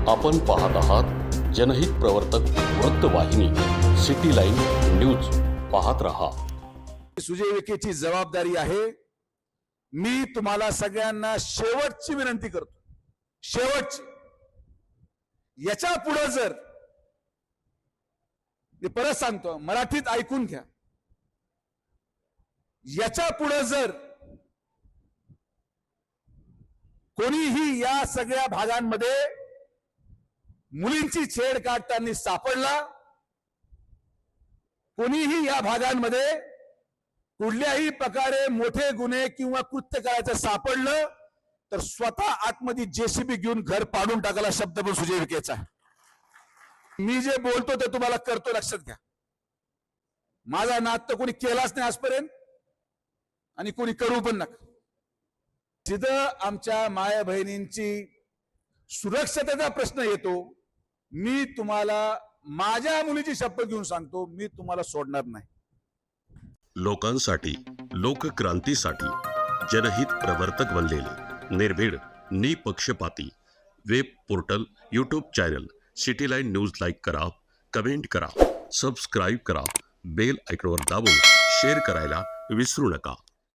आपण पाहत आहात जनहित प्रवर्तक वृत्तवाहिनी सिटी लाईन न्यूज. पाहत रहा. सुजय विखेची जबाबदारी आहे. मी तुम्हाला सगळ्यांना शेवटची विनंती करतो, शेवटची. याच्या पुढे जर, मी परत सांगतो, मराठीत ऐकून घ्या, याच्या पुढे जर कोणीही या सगळ्या भागांमध्ये मुलींची छेड काढताना सापडला, कोणीही या भागांमध्ये कुठल्याही प्रकारे मोठे गुन्हे किंवा कृत्य करायचं सापडलं तर स्वतः आतमध्ये जेसीबी घेऊन घर पाडून टाकायला शब्द पण सुजय विखेचा आहे. मी जे बोलतो ते तुम्हाला करतो, लक्षात घ्या. माझा नाद तर कोणी केलाच नाही आजपर्यंत आणि कोणी करू पण नका. जिथं आमच्या माया बहिणींची सुरक्षतेचा प्रश्न येतो, मी तुम्हाला माझ्या मुलीची शपथ घेऊन सांगतो, मी तुम्हाला सोडणार नाही. लोकांसाठी, लोकक्रांतीसाठी जनहित प्रवर्तक बनलेले निर्भीड, निपक्षपाती web portal, YouTube channel city line news like करा, कमेंट करा, सबस्क्राईब करा, बेल आयकॉनवर दाबून शेअर करायला विसरू नका.